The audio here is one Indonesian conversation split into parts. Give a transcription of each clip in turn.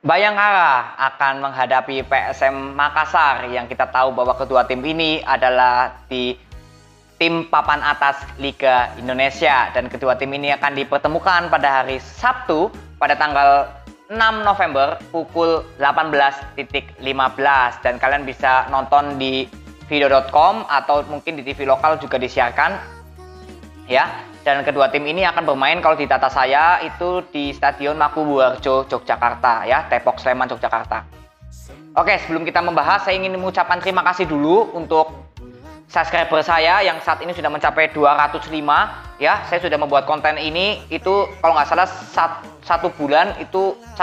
Bayangkara akan menghadapi PSM Makassar yang kita tahu bahwa kedua tim ini adalah di tim papan atas Liga Indonesia, dan kedua tim ini akan dipertemukan pada hari Sabtu pada tanggal 6 November pukul 18.15, dan kalian bisa nonton di video.com atau mungkin di TV lokal juga disiarkan ya. Dan kedua tim ini akan bermain kalau di data saya itu di Stadion Makubuharjo Yogyakarta ya, Depok Sleman Yogyakarta. Oke, sebelum kita membahas, saya ingin mengucapkan terima kasih dulu untuk subscriber saya yang saat ini sudah mencapai 205 ya. Saya sudah membuat konten ini itu kalau nggak salah satu bulan 20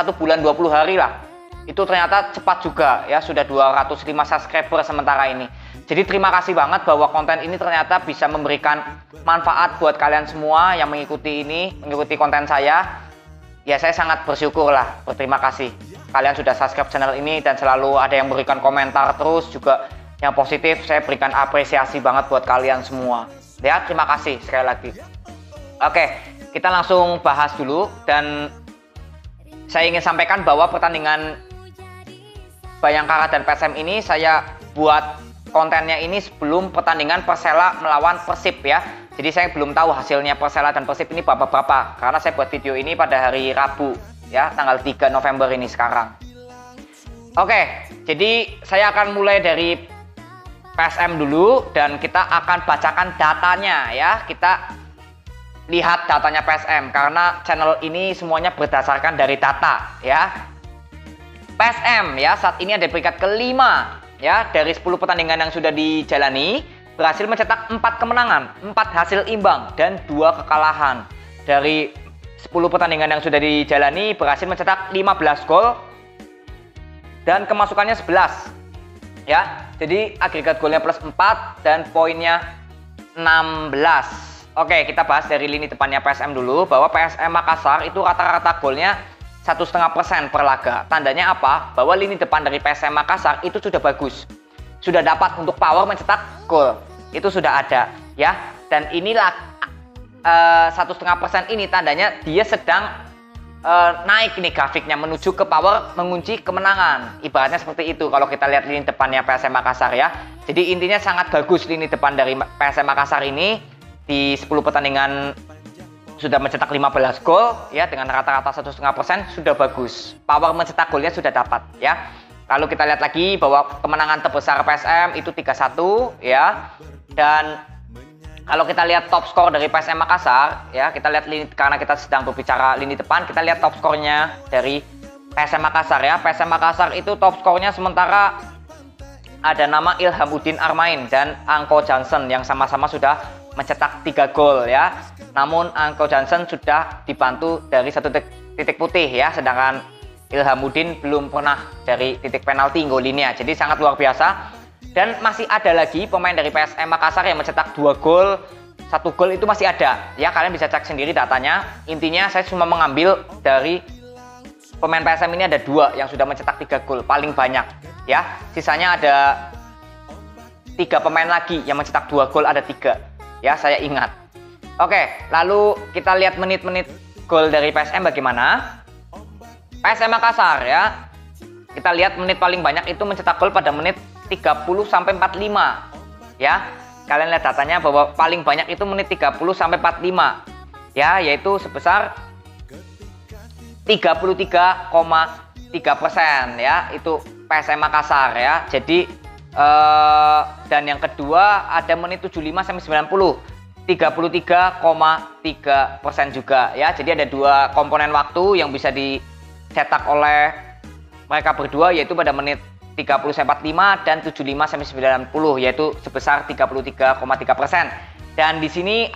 hari lah. Itu ternyata cepat juga ya, sudah 205 subscriber sementara ini. Jadi terima kasih banget bahwa konten ini ternyata bisa memberikan manfaat buat kalian semua yang mengikuti konten saya. Ya, saya sangat bersyukur lah, berterima kasih. Kalian sudah subscribe channel ini dan selalu ada yang memberikan komentar terus juga yang positif. Saya berikan apresiasi banget buat kalian semua. Ya, terima kasih sekali lagi. Oke, kita langsung bahas dulu, dan saya ingin sampaikan bahwa pertandingan Bayangkara dan PSM ini saya buat kontennya ini sebelum pertandingan Persela melawan Persib ya. Jadi saya belum tahu hasilnya Persela dan Persib ini berapa, karena saya buat video ini pada hari Rabu ya, tanggal 3 November ini sekarang. Oke, jadi saya akan mulai dari PSM dulu dan kita akan bacakan datanya ya. Kita lihat datanya PSM karena channel ini semuanya berdasarkan dari data ya. PSM ya saat ini ada peringkat kelima ya, dari 10 pertandingan yang sudah dijalani berhasil mencetak 4 kemenangan, 4 hasil imbang dan 2 kekalahan. Dari 10 pertandingan yang sudah dijalani berhasil mencetak 15 gol dan kemasukannya 11 ya. Jadi agregat golnya plus 4 dan poinnya 16. Oke, kita bahas dari lini depannya PSM dulu, bahwa PSM Makassar itu rata-rata golnya 1,5% per laga. Tandanya apa? Bahwa lini depan dari PSM Makassar itu sudah bagus, sudah dapat untuk power mencetak gol, itu sudah ada ya. Dan inilah 1,5% ini tandanya dia sedang naik ini grafiknya menuju ke power mengunci kemenangan. Ibaratnya seperti itu kalau kita lihat lini depannya PSM Makassar ya. Jadi intinya sangat bagus lini depan dari PSM Makassar ini. Di 10 pertandingan sudah mencetak 15 gol ya, dengan rata-rata 1,5% sudah bagus. Power mencetak golnya sudah dapat ya. Lalu kita lihat lagi bahwa kemenangan terbesar PSM itu 3-1 ya. Dan kalau kita lihat top skor dari PSM Makassar ya, kita lihat karena kita sedang berbicara lini depan, kita lihat top skornya dari PSM Makassar ya. PSM Makassar itu top skornya sementara ada nama Ilhamuddin Armain dan Anko Johnson yang sama-sama sudah mencetak 3 gol ya. Namun Anko Johnson sudah dibantu dari 1 titik putih ya, sedangkan Ilhamuddin belum pernah dari titik penalti ngolinnya. Jadi sangat luar biasa. Dan masih ada lagi pemain dari PSM Makassar yang mencetak 2 gol, 1 gol itu masih ada ya. Kalian bisa cek sendiri datanya. Intinya saya cuma mengambil dari pemain PSM ini ada 2 yang sudah mencetak 3 gol paling banyak ya. Sisanya ada 3 pemain lagi yang mencetak 2 gol, ada 3 ya, saya ingat. Oke, lalu kita lihat menit-menit gol dari PSM bagaimana. PSM Makassar ya, kita lihat menit paling banyak itu mencetak gol pada menit 30 sampai 45 ya. Kalian lihat datanya bahwa paling banyak itu menit 30 sampai 45 ya, yaitu sebesar 33,3% ya, itu PSM Makassar ya. Jadi dan yang kedua ada menit 75 sampai 90, 33,3% juga ya. Jadi ada 2 komponen waktu yang bisa dicetak oleh mereka berdua, yaitu pada menit 30 sampai 45 dan 75 sampai 90, yaitu sebesar 33,3%. Dan di sini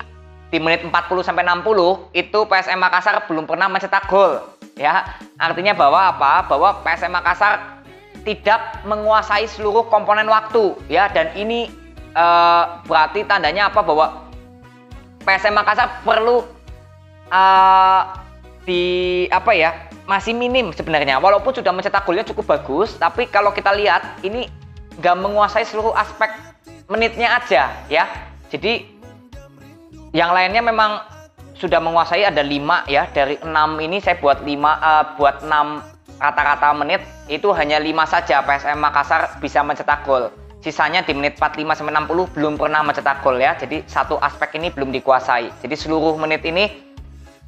di menit 40 sampai 60 itu PSM Makassar belum pernah mencetak gol ya. Artinya bahwa apa? Bahwa PSM Makassar tidak menguasai seluruh komponen waktu ya, dan ini berarti tandanya apa? Bahwa PSM Makassar perlu masih minim sebenarnya, walaupun sudah mencetak golnya cukup bagus, tapi kalau kita lihat ini nggak menguasai seluruh aspek menitnya aja ya. Jadi yang lainnya memang sudah menguasai, ada 5 ya, dari 6 ini saya buat 6 rata-rata menit itu hanya 5 saja PSM Makassar bisa mencetak gol. Sisanya di menit 45 sampai 60 belum pernah mencetak gol ya. Jadi satu aspek ini belum dikuasai. Jadi seluruh menit ini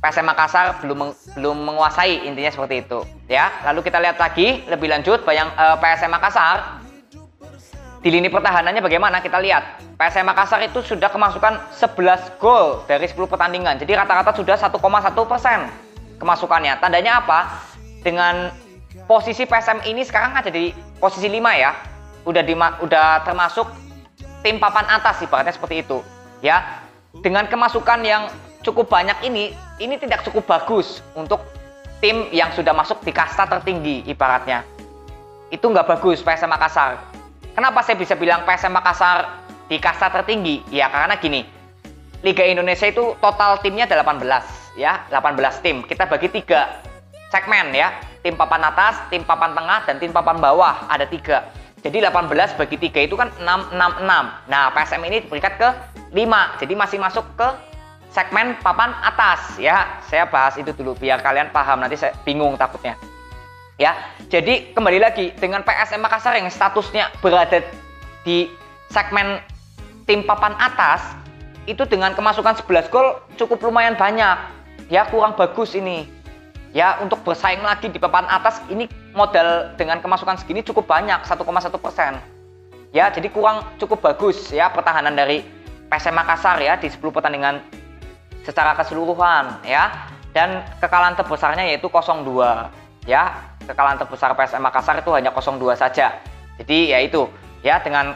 PSM Makassar belum menguasai, intinya seperti itu ya. Lalu kita lihat lagi lebih lanjut PSM Makassar di lini pertahanannya bagaimana. Kita lihat PSM Makassar itu sudah kemasukan 11 gol dari 10 pertandingan. Jadi rata-rata sudah 1,1% kemasukannya. Tandanya apa? Dengan posisi PSM ini sekarang ada di posisi 5 ya. Udah termasuk tim papan atas ibaratnya seperti itu ya. Dengan kemasukan yang cukup banyak ini tidak cukup bagus untuk tim yang sudah masuk di kasta tertinggi ibaratnya. Itu nggak bagus PSM Makassar. Kenapa saya bisa bilang PSM Makassar di kasta tertinggi? Ya karena gini, Liga Indonesia itu total timnya 18 ya, 18 tim. Kita bagi 3 segmen ya, tim papan atas, tim papan tengah, dan tim papan bawah, ada 3. Jadi 18 bagi 3 itu kan 666. Nah PSM ini peringkat ke 5, jadi masih masuk ke segmen papan atas ya. Saya bahas itu dulu biar kalian paham, nanti saya bingung takutnya ya. Jadi kembali lagi dengan PSM Makassar yang statusnya berada di segmen tim papan atas, itu dengan kemasukan 11 gol cukup lumayan banyak ya, kurang bagus ini ya. Untuk bersaing lagi di papan atas ini modal dengan kemasukan segini cukup banyak, 1,1% ya. Jadi kurang cukup bagus ya pertahanan dari PSM Makassar ya di 10 pertandingan secara keseluruhan ya. Dan kekalahan terbesarnya yaitu 0-2 ya. Kekalahan terbesar PSM Makassar itu hanya 0-2 saja. Jadi ya itu ya, dengan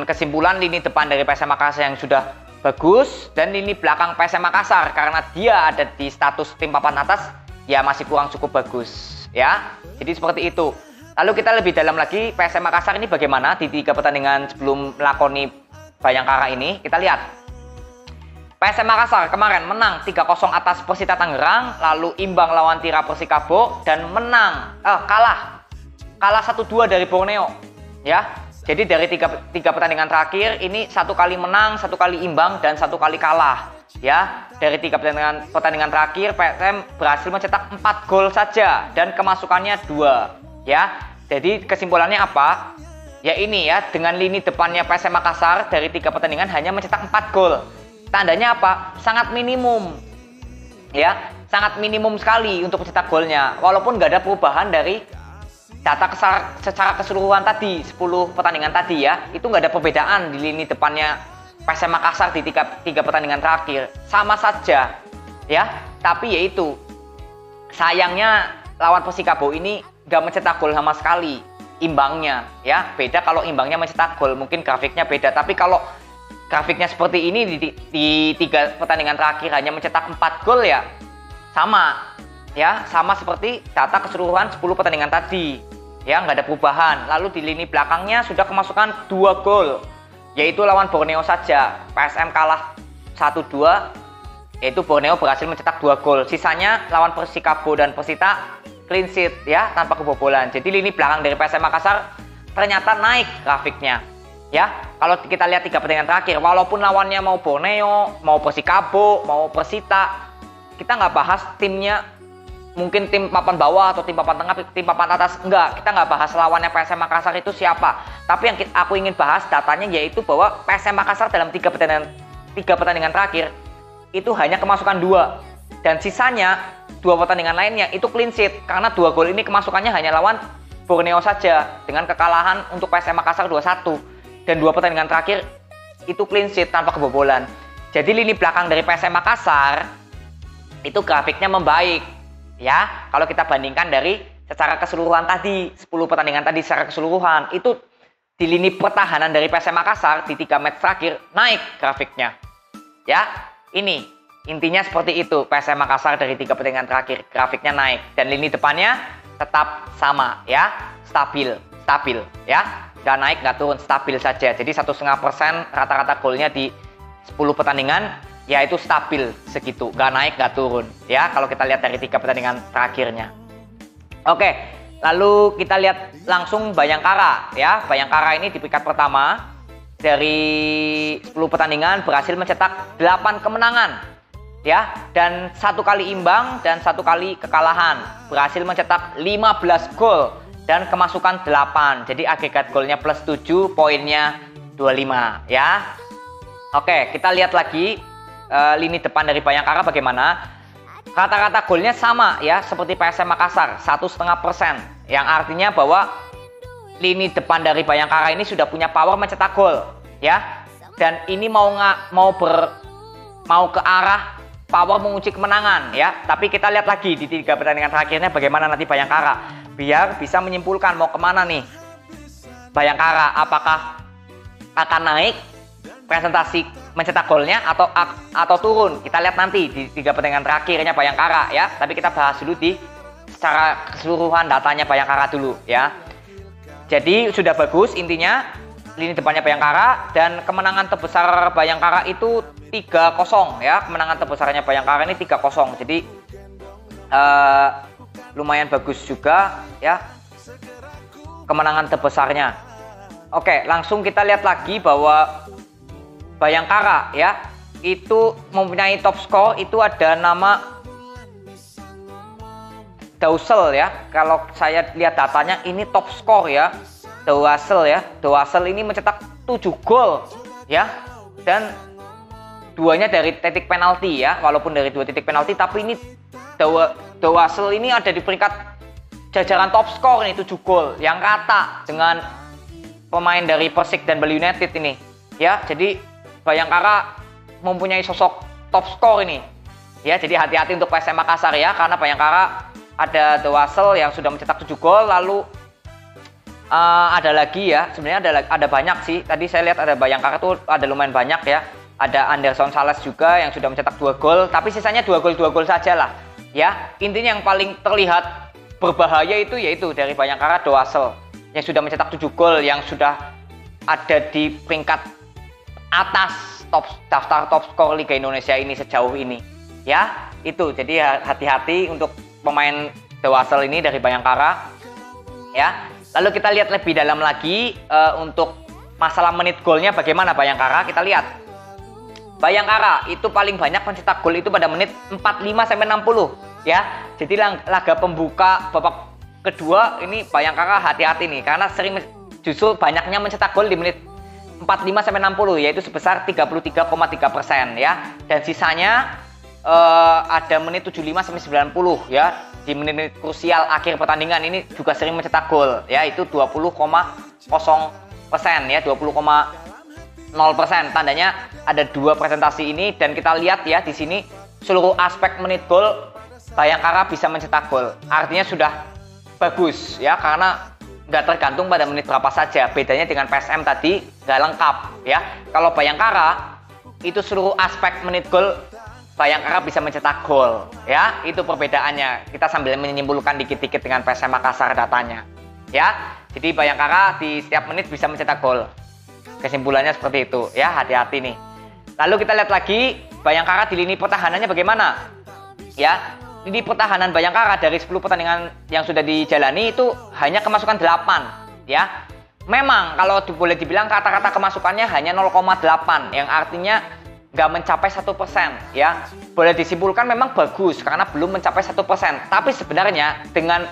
kesimpulan lini depan dari PSM Makassar yang sudah bagus dan lini belakang PSM Makassar karena dia ada di status tim papan atas ya masih kurang cukup bagus ya. Jadi seperti itu. Lalu kita lebih dalam lagi PSM Makassar ini bagaimana di 3 pertandingan sebelum melakoni Bayangkara ini. Kita lihat PSM Makassar kemarin menang 3-0 atas Persita Tangerang, lalu imbang lawan Tira Persikabo dan kalah 1-2 dari Borneo ya. Jadi dari tiga pertandingan terakhir ini 1 kali menang, 1 kali imbang, dan 1 kali kalah ya. Dari 3 pertandingan terakhir PSM berhasil mencetak 4 gol saja dan kemasukannya 2 ya. Jadi kesimpulannya apa? Ya ini ya, dengan lini depannya PSM Makassar dari 3 pertandingan hanya mencetak 4 gol. Tandanya apa? Sangat minimum ya, sangat minimum sekali untuk mencetak golnya. Walaupun nggak ada perubahan dari data secara keseluruhan tadi, 10 pertandingan tadi ya, itu nggak ada perbedaan di lini depannya PSM Makassar di 3 pertandingan terakhir. Sama saja ya, tapi yaitu sayangnya lawan Persikabo ini nggak mencetak gol sama sekali, imbangnya ya. Beda kalau imbangnya mencetak gol, mungkin grafiknya beda, tapi kalau grafiknya seperti ini di 3 pertandingan terakhir hanya mencetak 4 gol ya, sama seperti data keseluruhan 10 pertandingan tadi ya, nggak ada perubahan. Lalu di lini belakangnya sudah kemasukan 2 gol, yaitu lawan Borneo saja PSM kalah 1-2, yaitu Borneo berhasil mencetak 2 gol. Sisanya lawan Persikabo dan Persita clean sheet ya, tanpa kebobolan. Jadi lini belakang dari PSM Makassar ternyata naik grafiknya ya. Kalau kita lihat 3 pertandingan terakhir, walaupun lawannya mau Borneo, mau Persikabo, mau Persita, kita nggak bahas timnya, mungkin tim papan bawah atau tim papan tengah, tim papan atas, enggak. Kita nggak bahas lawannya PSM Makassar itu siapa. Tapi yang aku ingin bahas datanya yaitu bahwa PSM Makassar dalam 3 pertandingan terakhir itu hanya kemasukan 2, dan sisanya 2 pertandingan lainnya itu clean sheet, karena 2 gol ini kemasukannya hanya lawan Borneo saja dengan kekalahan untuk PSM Makassar 2-1, dan 2 pertandingan terakhir itu clean sheet tanpa kebobolan. Jadi lini belakang dari PSM Makassar itu grafiknya membaik ya, kalau kita bandingkan dari secara keseluruhan tadi, 10 pertandingan tadi secara keseluruhan, itu di lini pertahanan dari PSM Makassar di 3 match terakhir naik grafiknya ya. Ini intinya seperti itu, PSM Makassar dari 3 pertandingan terakhir grafiknya naik, dan lini depannya tetap sama ya, stabil ya, nggak naik nggak turun, stabil saja. Jadi 1,5% rata-rata golnya di 10 pertandingan ya, itu stabil segitu, nggak naik nggak turun ya, kalau kita lihat dari 3 pertandingan terakhirnya. Oke, lalu kita lihat langsung Bayangkara ya. Bayangkara ini di peringkat pertama dari 10 pertandingan berhasil mencetak 8 kemenangan ya, dan 1 kali imbang dan 1 kali kekalahan. Berhasil mencetak 15 gol dan kemasukan 8. Jadi agregat golnya plus 7, poinnya 25 ya. Oke, kita lihat lagi lini depan dari Bayangkara bagaimana. Rata-rata golnya sama ya, seperti PSM Makassar, 1,5%. Yang artinya bahwa lini depan dari Bayangkara ini sudah punya power mencetak gol ya. Dan ini mau ke arah power mengunci kemenangan ya. Tapi kita lihat lagi di 3 pertandingan terakhirnya bagaimana nanti Bayangkara, biar bisa menyimpulkan mau kemana nih Bayangkara. Apakah akan naik presentasi mencetak golnya atau turun? Kita lihat nanti di 3 pertandingan terakhirnya Bayangkara ya. Tapi kita bahas dulu di secara keseluruhan datanya Bayangkara dulu ya. Jadi sudah bagus intinya lini depannya Bayangkara, dan kemenangan terbesar Bayangkara itu 3-0 ya. Kemenangan terbesarnya Bayangkara ini 3-0. Jadi lumayan bagus juga ya kemenangan terbesarnya. Oke, langsung kita lihat lagi bahwa Bayangkara ya itu mempunyai top skor, itu ada nama Dausel ya. Kalau saya lihat datanya ini top skor ya, Dausel ya. Dausel ini mencetak 7 gol ya, dan 2-nya dari titik penalti ya. Walaupun dari 2 titik penalti, tapi ini Dausel ini ada di peringkat jajaran top skor nih, 7 gol yang rata dengan pemain dari Persik dan Bali United ini ya. Jadi Bayangkara mempunyai sosok top skor ini ya. Jadi hati-hati untuk PSM Makassar ya, karena Bayangkara ada Dausel yang sudah mencetak 7 gol. Lalu ada lagi ya, sebenarnya ada banyak sih. Tadi saya lihat ada Bayangkara tuh ada lumayan banyak ya. Ada Anderson Sales juga yang sudah mencetak 2 gol, tapi sisanya 2 gol saja lah ya. Intinya yang paling terlihat berbahaya itu yaitu dari Bayangkara Dausel yang sudah mencetak 7 gol, yang sudah ada di peringkat atas daftar top skor Liga Indonesia ini sejauh ini ya. Itu jadi hati-hati untuk pemain Dausel ini dari Bayangkara ya. Lalu kita lihat lebih dalam lagi untuk masalah menit golnya bagaimana Bayangkara. Kita lihat Bayangkara itu paling banyak mencetak gol itu pada menit 45-60 ya. Jadi laga pembuka babak kedua ini Bayangkara hati-hati nih, karena sering justru banyaknya mencetak gol di menit 45-60, yaitu sebesar 33,3% ya. Dan sisanya ada menit 75-90 ya. Di menit krusial akhir pertandingan ini juga sering mencetak gol ya, itu 20,0% ya, 20,0%. Tandanya ada 2 presentasi ini, dan kita lihat ya di sini seluruh aspek menit gol Bayangkara bisa mencetak gol. Artinya sudah bagus ya, karena nggak tergantung pada menit berapa saja. Bedanya dengan PSM tadi nggak lengkap ya. Kalau Bayangkara itu seluruh aspek menit gol Bayangkara bisa mencetak gol ya. Itu perbedaannya. Kita sambil menyimpulkan dikit-dikit dengan PSM Makassar datanya ya. Jadi Bayangkara di setiap menit bisa mencetak gol. Kesimpulannya seperti itu ya, hati-hati nih. Lalu kita lihat lagi Bayangkara di lini pertahanannya bagaimana ya. Lini pertahanan Bayangkara dari 10 pertandingan yang sudah dijalani itu hanya kemasukan 8 ya. Memang kalau boleh dibilang rata-rata kemasukannya hanya 0,8, yang artinya nggak mencapai 1% ya. Boleh disimpulkan memang bagus karena belum mencapai 1%. Tapi sebenarnya dengan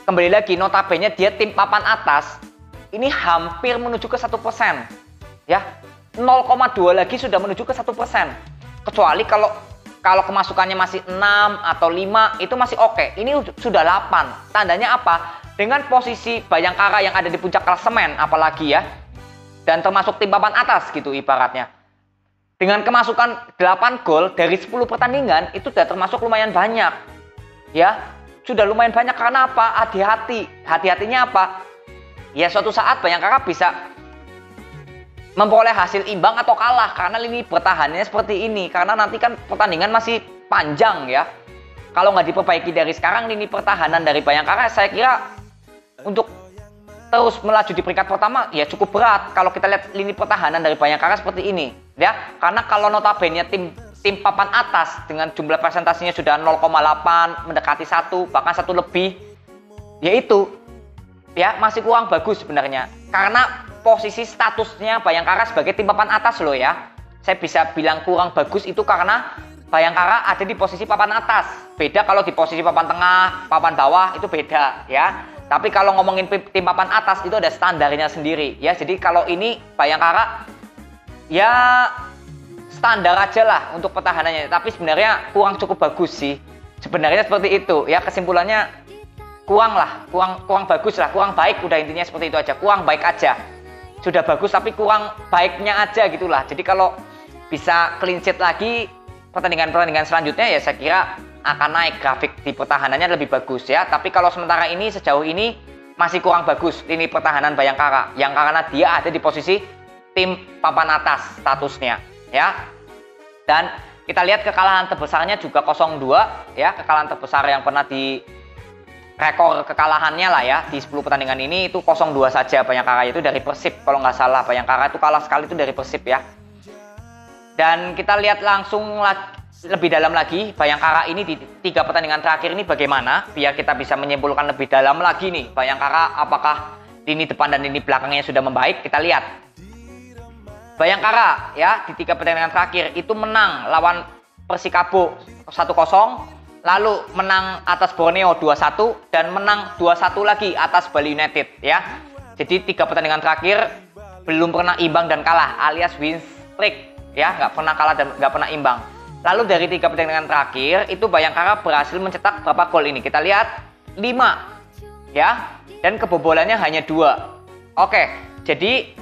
kembali lagi notabene dia tim papan atas, ini hampir menuju ke 1% ya. 0,2 lagi sudah menuju ke 1%. Kecuali kalau kemasukannya masih 6 atau 5 itu masih oke. Ini sudah 8. Tandanya apa? Dengan posisi Bayangkara yang ada di puncak klasemen apalagi ya, dan termasuk tim papan atas gitu ibaratnya. Dengan kemasukan 8 gol dari 10 pertandingan itu sudah termasuk lumayan banyak ya. Sudah lumayan banyak karena apa? Hati-hati. Hati-hatinya apa? Ya suatu saat Bayangkara bisa memperoleh hasil imbang atau kalah karena lini pertahanannya seperti ini. Karena nanti kan pertandingan masih panjang ya. Kalau nggak diperbaiki dari sekarang lini pertahanan dari Bayangkara, saya kira untuk terus melaju di peringkat pertama ya cukup berat kalau kita lihat lini pertahanan dari Bayangkara seperti ini ya. Karena kalau notabene tim papan atas dengan jumlah presentasinya sudah 0,8 mendekati 1 bahkan 1 lebih, yaitu ya masih kurang bagus sebenarnya. Karena posisi statusnya Bayangkara sebagai tim papan atas loh ya. Saya bisa bilang kurang bagus itu karena Bayangkara ada di posisi papan atas. Beda kalau di posisi papan tengah, papan bawah itu beda ya. Tapi kalau ngomongin tim papan atas itu ada standarnya sendiri ya. Jadi kalau ini Bayangkara ya standar aja lah untuk pertahanannya. Tapi sebenarnya kurang cukup bagus sih. Sebenarnya seperti itu ya, kesimpulannya kurang bagus lah, kurang baik, udah intinya seperti itu aja. Kurang baik aja. Sudah bagus tapi kurang baiknya aja gitulah. Jadi kalau bisa clean sheet lagi pertandingan-pertandingan selanjutnya ya saya kira akan naik grafik di pertahanannya lebih bagus ya. Tapi kalau sementara ini sejauh ini masih kurang bagus lini pertahanan Bayangkara yang karena dia ada di posisi tim papan atas statusnya ya. Dan kita lihat kekalahan terbesarnya juga 0-2 ya, kekalahan terbesar yang pernah di rekor kekalahannya lah ya di 10 pertandingan ini itu 0-2 saja Bayangkara, itu dari Persib kalau nggak salah. Bayangkara itu kalah sekali itu dari Persib ya. Dan kita lihat langsung lebih dalam lagi Bayangkara ini di 3 pertandingan terakhir ini bagaimana, biar kita bisa menyimpulkan lebih dalam lagi nih Bayangkara apakah lini depan dan lini belakangnya sudah membaik. Kita lihat Bayangkara ya di 3 pertandingan terakhir itu menang lawan Persikabo 1-0, lalu menang atas Borneo 2-1 dan menang 2-1 lagi atas Bali United ya. Jadi 3 pertandingan terakhir belum pernah imbang dan kalah alias win streak ya, nggak pernah kalah dan nggak pernah imbang. Lalu dari 3 pertandingan terakhir itu Bayangkara berhasil mencetak berapa gol ini? Kita lihat 5 ya, dan kebobolannya hanya 2. Oke, jadi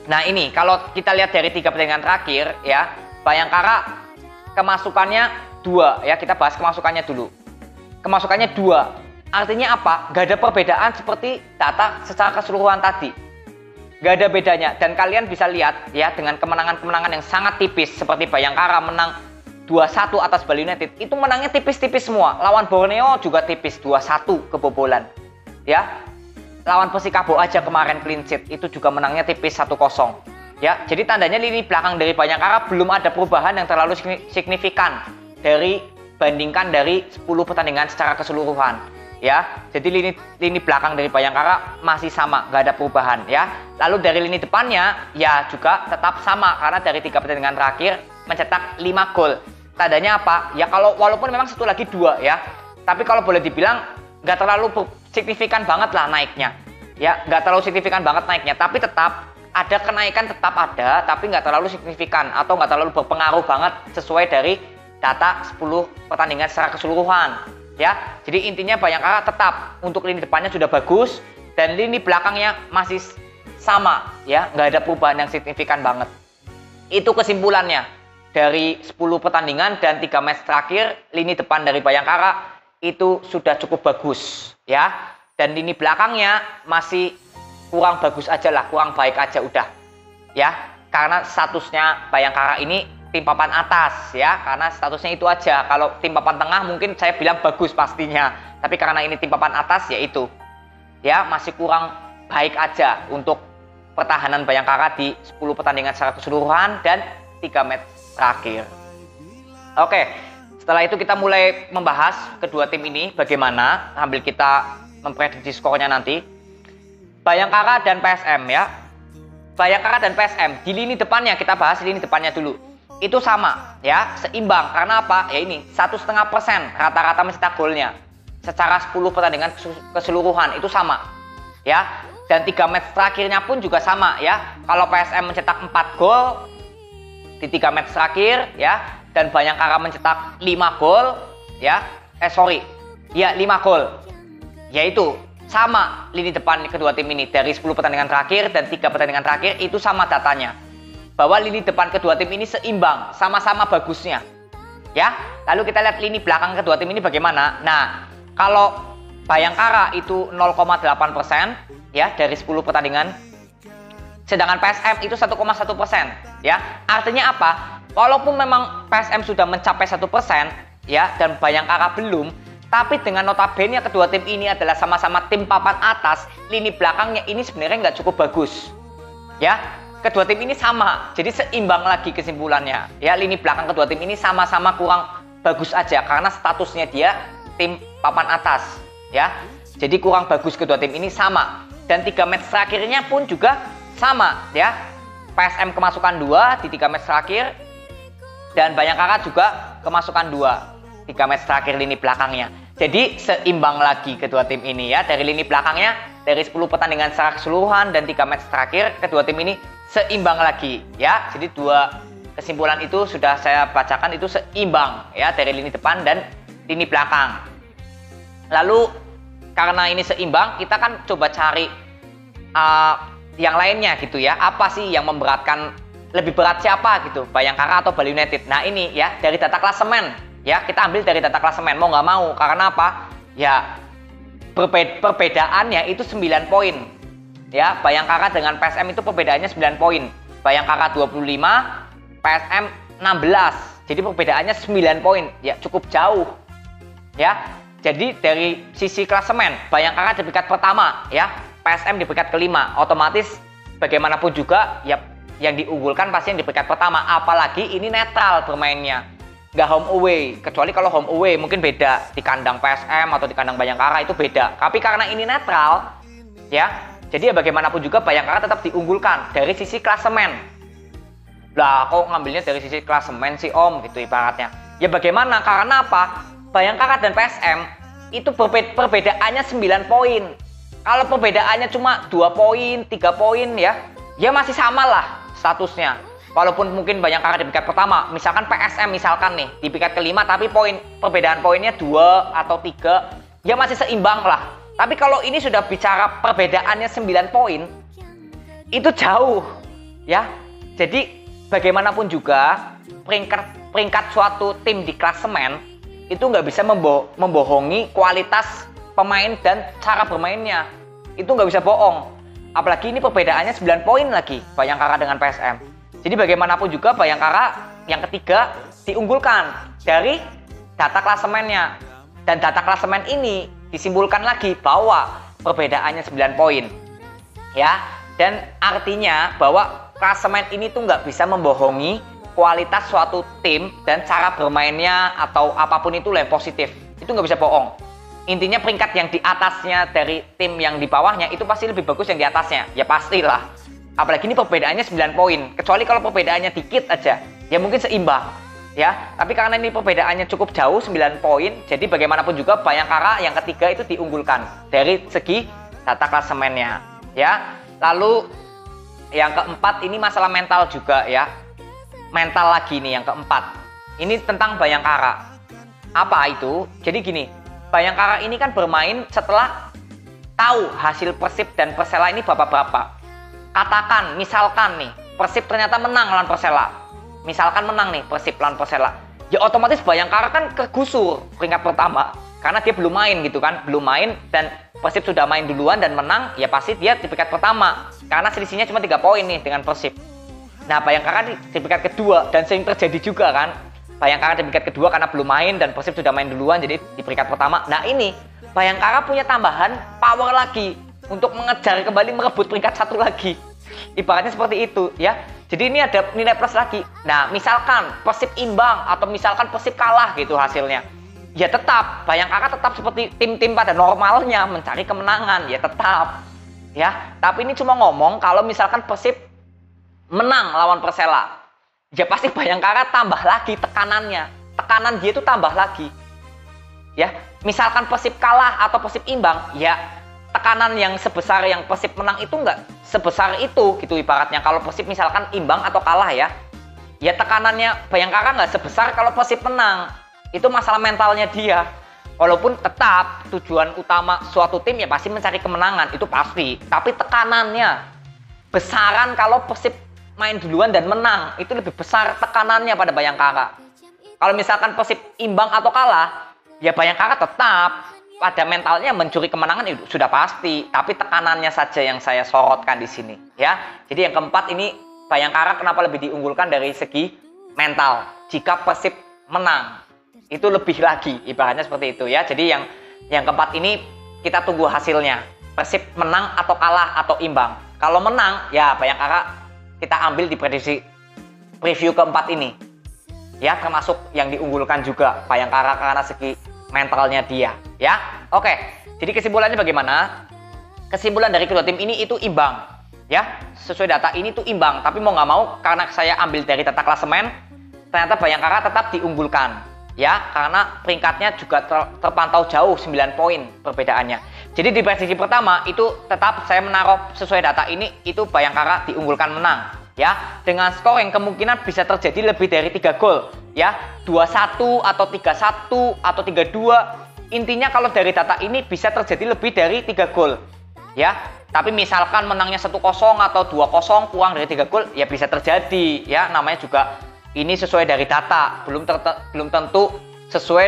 nah ini kalau kita lihat dari 3 pertandingan terakhir ya, Bayangkara kemasukannya 2 ya, kita bahas kemasukannya dulu. Kemasukannya 2, artinya apa? Nggak ada perbedaan seperti data secara keseluruhan tadi. Gak ada bedanya, dan kalian bisa lihat ya dengan kemenangan-kemenangan yang sangat tipis seperti Bayangkara menang 2-1 atas Bali United, itu menangnya tipis-tipis semua. Lawan Borneo juga tipis 2-1 kebobolan ya. Lawan Persikabo aja kemarin clean sheet itu juga menangnya tipis 1-0 ya. Jadi tandanya lini belakang dari Bayangkara belum ada perubahan yang terlalu signifikan dari bandingkan dari 10 pertandingan secara keseluruhan ya. Jadi lini belakang dari Bayangkara masih sama, nggak ada perubahan ya. Lalu dari lini depannya ya juga tetap sama karena dari 3 pertandingan terakhir mencetak 5 gol. Tandanya apa? Ya kalau walaupun memang satu lagi 2 ya, tapi kalau boleh dibilang nggak terlalu signifikan banget lah naiknya ya, nggak terlalu signifikan banget naiknya, tapi tetap ada kenaikan, tetap ada, tapi nggak terlalu signifikan atau nggak terlalu berpengaruh banget sesuai dari data 10 pertandingan secara keseluruhan ya. Jadi intinya Bayangkara tetap untuk lini depannya sudah bagus dan lini belakangnya masih sama ya, nggak ada perubahan yang signifikan banget. Itu kesimpulannya dari 10 pertandingan dan 3 match terakhir, lini depan dari Bayangkara itu sudah cukup bagus ya, dan lini belakangnya masih kurang bagus aja lah, kurang baik aja udah ya, karena statusnya Bayangkara ini tim papan atas ya, karena statusnya itu aja. Kalau tim papan tengah mungkin saya bilang bagus pastinya, tapi karena ini tim papan atas ya itu ya, masih kurang baik aja untuk pertahanan Bayangkara di 10 pertandingan secara keseluruhan dan 3 match terakhir. Oke, setelah itu kita mulai membahas kedua tim ini bagaimana, sambil kita memprediksi skornya nanti. Bayangkara dan PSM ya. Bayangkara dan PSM di lini depannya, kita bahas lini depannya dulu. Itu sama ya, seimbang. Karena apa? Ya ini 1,5% rata-rata mencetak golnya secara 10 pertandingan keseluruhan itu sama ya. Dan 3 match terakhirnya pun juga sama ya. Kalau PSM mencetak 4 gol di 3 match terakhir ya, dan Bayangkara mencetak 5 gol ya. 5 gol. Yaitu sama lini depan kedua tim ini dari 10 pertandingan terakhir dan 3 pertandingan terakhir itu sama datanya. Bahwa lini depan kedua tim ini seimbang, sama-sama bagusnya. Ya. Lalu kita lihat lini belakang kedua tim ini bagaimana. Nah, kalau Bayangkara itu 0,8% ya dari 10 pertandingan. Sedangkan PSM itu 1,1% ya. Artinya apa? Walaupun memang PSM sudah mencapai 1% ya dan Bayangkara belum, tapi dengan notabene kedua tim ini adalah sama-sama tim papan atas, lini belakangnya ini sebenarnya nggak cukup bagus. Ya, kedua tim ini sama, jadi seimbang lagi kesimpulannya. Ya, lini belakang kedua tim ini sama-sama kurang bagus aja karena statusnya dia tim papan atas. Ya, jadi kurang bagus kedua tim ini sama. Dan 3 match terakhirnya pun juga sama ya. PSM kemasukan 2 di 3 match terakhir dan Bayangkara juga kemasukan 2 match terakhir lini belakangnya. Jadi seimbang lagi kedua tim ini ya. Dari lini belakangnya, dari 10 pertandingan secara keseluruhan dan 3 match terakhir, kedua tim ini seimbang lagi ya. Jadi 2 kesimpulan itu sudah saya bacakan, itu seimbang ya dari lini depan dan lini belakang. Lalu karena ini seimbang, kita kan coba cari yang lainnya gitu ya. Apa sih yang memberatkan, lebih berat siapa gitu, Bayangkara atau Bali United? Nah ini ya dari data klasemen ya, kita ambil dari data klasemen mau nggak mau. Karena apa? Ya perbedaannya itu 9 poin ya. Bayangkara dengan PSM itu perbedaannya 9 poin. Bayangkara 25, PSM 16. Jadi perbedaannya 9 poin ya, cukup jauh ya. Jadi dari sisi klasemen, Bayangkara di peringkat pertama ya, PSM di peringkat kelima. Otomatis bagaimanapun juga ya yang diunggulkan pasti yang di peringkat pertama. Apalagi ini netral bermainnya, nggak home away. Kecuali kalau home away mungkin beda, di kandang PSM atau di kandang Bayangkara itu beda. Tapi karena ini netral ya, jadi ya bagaimanapun juga Bayangkara tetap diunggulkan dari sisi klasemen. Lah kok ngambilnya dari sisi klasemen sih Om gitu ibaratnya. Ya bagaimana? Karena apa? Bayangkara dan PSM itu perbedaannya 9 poin. Kalau perbedaannya cuma 2 poin, 3 poin ya masih sama lah statusnya. Walaupun mungkin Bayangkara di peringkat pertama, misalkan PSM misalkan nih di peringkat kelima, tapi perbedaan poinnya 2 atau 3, ya masih seimbang lah. Tapi kalau ini sudah bicara perbedaannya 9 poin, itu jauh ya. Jadi bagaimanapun juga peringkat suatu tim di klasemen itu nggak bisa membohongi kualitas pemain dan cara bermainnya. Itu nggak bisa bohong. Apalagi ini perbedaannya 9 poin lagi Bayangkara dengan PSM. Jadi bagaimanapun juga Bayangkara yang ketiga diunggulkan dari data klasemennya. Dan data klasemen ini disimpulkan lagi bahwa perbedaannya 9 poin ya. Dan artinya bahwa klasemen ini tuh nggak bisa membohongi kualitas suatu tim dan cara bermainnya atau apapun itu yang positif. Itu nggak bisa bohong. Intinya peringkat yang di atasnya dari tim yang di bawahnya itu pasti lebih bagus yang di atasnya. Ya pastilah. Apalagi ini perbedaannya 9 poin. Kecuali kalau perbedaannya dikit aja, ya mungkin seimbang. Ya, tapi karena ini perbedaannya cukup jauh 9 poin, jadi bagaimanapun juga Bayangkara yang ketiga itu diunggulkan dari segi data klasemennya. Ya. Lalu yang keempat ini masalah mental juga ya. Mental lagi nih yang keempat. Ini tentang Bayangkara. Apa itu? Jadi gini, Bayangkara ini kan bermain setelah tahu hasil Persib dan Persela ini berapa. Katakan, misalkan nih, Persib ternyata menang lawan Persela. Misalkan menang nih Persib lawan Persela. Ya otomatis Bayangkara kan kegusur peringkat pertama. Karena dia belum main gitu kan, belum main dan Persib sudah main duluan dan menang, ya pasti dia di peringkat pertama. Karena selisihnya cuma 3 poin nih dengan Persib. Nah Bayangkara di peringkat kedua dan sering terjadi juga kan. Bayangkara di peringkat kedua karena belum main dan Persib sudah main duluan jadi di peringkat pertama. Nah ini Bayangkara punya tambahan power lagi untuk mengejar kembali merebut peringkat 1 lagi. Ibaratnya seperti itu ya. Jadi ini ada nilai plus lagi. Nah misalkan Persib imbang atau misalkan Persib kalah gitu hasilnya. Ya tetap Bayangkara tetap seperti tim-tim pada normalnya mencari kemenangan ya tetap. Ya, tapi ini cuma ngomong kalau misalkan Persib menang lawan Persela, ya pasti Bayangkara tambah lagi tekanannya. Tekanan dia itu tambah lagi. Ya, misalkan Persib kalah atau Persib imbang, ya tekanan yang sebesar yang Persib menang itu enggak sebesar itu gitu ibaratnya. Kalau Persib misalkan imbang atau kalah ya tekanannya Bayangkara nggak sebesar kalau Persib menang. Itu masalah mentalnya dia. Walaupun tetap tujuan utama suatu tim ya pasti mencari kemenangan, itu pasti. Tapi tekanannya besaran kalau Persib main duluan dan menang, itu lebih besar tekanannya pada Bayangkara. Kalau misalkan Persib imbang atau kalah, ya Bayangkara tetap pada mentalnya mencuri kemenangan itu sudah pasti. Tapi tekanannya saja yang saya sorotkan di sini, ya. Jadi yang keempat ini Bayangkara kenapa lebih diunggulkan dari segi mental. Jika Persib menang, itu lebih lagi ibaratnya seperti itu ya. Jadi yang keempat ini kita tunggu hasilnya. Persib menang atau kalah atau imbang. Kalau menang, ya Bayangkara kita ambil di prediksi preview keempat ini ya, termasuk yang diunggulkan juga Bayangkara karena segi mentalnya dia ya. Oke, jadi kesimpulannya bagaimana? Kesimpulan dari kedua tim ini itu imbang ya, sesuai data ini tuh imbang. Tapi mau nggak mau karena saya ambil dari data klasemen, ternyata Bayangkara tetap diunggulkan ya, karena peringkatnya juga terpantau jauh 9 poin perbedaannya. Jadi di prediksi pertama itu tetap saya menaruh sesuai data ini itu Bayangkara diunggulkan menang, ya, dengan skor yang kemungkinan bisa terjadi lebih dari 3 gol, ya, 2-1 atau 3-1 atau 3-2. Intinya kalau dari data ini bisa terjadi lebih dari 3 gol, ya. Tapi misalkan menangnya 1-0 atau 2-0 kurang dari 3 gol, ya bisa terjadi, ya. Namanya juga ini sesuai dari data, belum tentu sesuai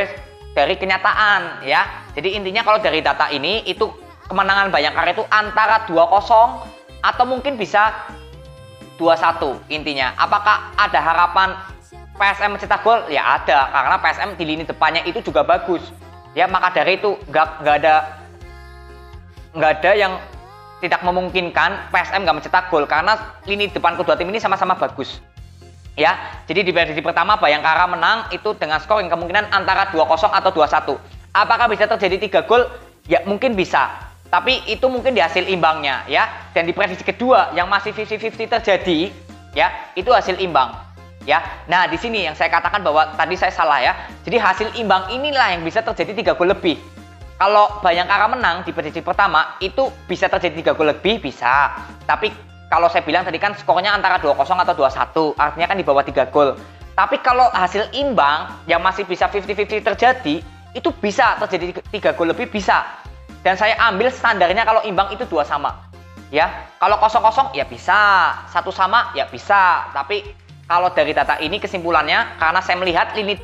dari kenyataan, ya. Jadi intinya kalau dari data ini itu kemenangan Bayangkara itu antara 2-0 atau mungkin bisa 2-1 intinya. Apakah ada harapan PSM mencetak gol? Ya ada, karena PSM di lini depannya itu juga bagus. Ya, maka dari itu nggak ada yang tidak memungkinkan PSM nggak mencetak gol karena lini depan kedua tim ini sama-sama bagus. Ya, jadi di prediksi pertama Bayangkara menang itu dengan skor yang kemungkinan antara 2-0 atau 2-1. Apakah bisa terjadi 3 gol? Ya mungkin bisa. Tapi itu mungkin di hasil imbangnya, ya. Dan di prediksi kedua yang masih 50-50 terjadi, ya, itu hasil imbang. Ya, nah di sini yang saya katakan bahwa tadi saya salah, ya. Jadi hasil imbang inilah yang bisa terjadi 3 gol lebih. Kalau Bayangkara menang di prediksi pertama itu bisa terjadi 3 gol lebih, bisa. Tapi kalau saya bilang tadi kan skornya antara 2-0 atau 2-1, artinya kan di bawah 3 gol. Tapi kalau hasil imbang yang masih bisa 50-50 terjadi, itu bisa terjadi 3 gol lebih, bisa. Dan saya ambil standarnya kalau imbang itu 2 sama. Ya, kalau 0-0 ya bisa, 1 sama ya bisa. Tapi kalau dari data ini kesimpulannya, karena saya melihat lini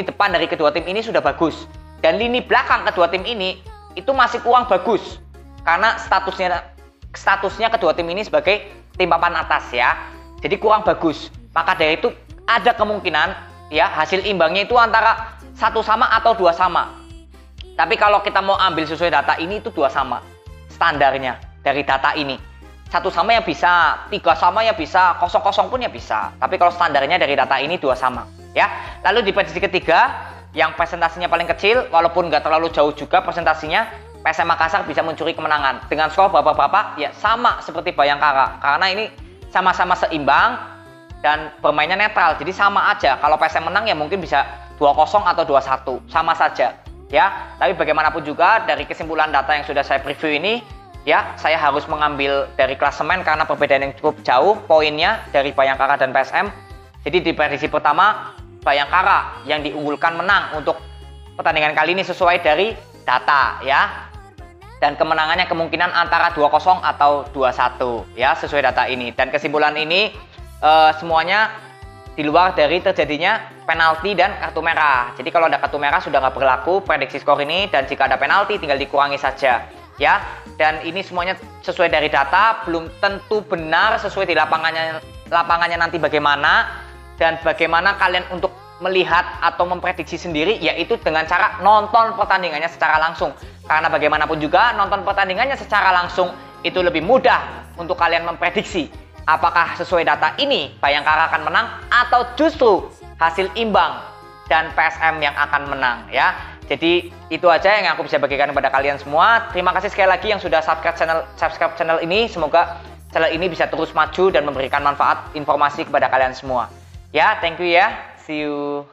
depan dari kedua tim ini sudah bagus. Dan lini belakang kedua tim ini itu masih kurang bagus. Karena statusnya kedua tim ini sebagai tim papan atas, ya. Jadi kurang bagus. Maka dari itu ada kemungkinan, ya, hasil imbangnya itu antara 1 sama atau 2 sama. Tapi kalau kita mau ambil sesuai data ini itu 2 sama. Standarnya dari data ini. 1 sama ya bisa, 3 sama ya bisa, 0-0 pun ya bisa. Tapi kalau standarnya dari data ini 2 sama, ya. Lalu di prediksi ketiga, yang presentasinya paling kecil, walaupun nggak terlalu jauh juga presentasinya, PSM Makassar bisa mencuri kemenangan. Dengan skor berapa-berapa, ya sama seperti Bayangkara. Karena ini sama-sama seimbang dan bermainnya netral. Jadi sama aja, kalau PSM menang ya mungkin bisa 2-0 atau 2-1, sama saja. Ya, tapi bagaimanapun juga dari kesimpulan data yang sudah saya preview ini, ya, saya harus mengambil dari klasemen karena perbedaan yang cukup jauh poinnya dari Bayangkara dan PSM. Jadi di prediksi pertama Bayangkara yang diunggulkan menang untuk pertandingan kali ini sesuai dari data, ya. Dan kemenangannya kemungkinan antara 2-0 atau 2-1, ya, sesuai data ini. Dan kesimpulan ini semuanya di luar dari terjadinya penalti dan kartu merah. Jadi kalau ada kartu merah sudah nggak berlaku prediksi skor ini, dan jika ada penalti tinggal dikurangi saja, ya. Dan ini semuanya sesuai dari data, belum tentu benar sesuai di lapangannya nanti bagaimana. Dan bagaimana kalian untuk melihat atau memprediksi sendiri, yaitu dengan cara nonton pertandingannya secara langsung. Karena bagaimanapun juga nonton pertandingannya secara langsung itu lebih mudah untuk kalian memprediksi apakah sesuai data ini Bayangkara akan menang atau justru hasil imbang dan PSM yang akan menang, ya. Jadi itu aja yang aku bisa bagikan kepada kalian semua. Terima kasih sekali lagi yang sudah subscribe channel ini. Semoga channel ini bisa terus maju dan memberikan manfaat informasi kepada kalian semua. Ya, thank you ya. See you.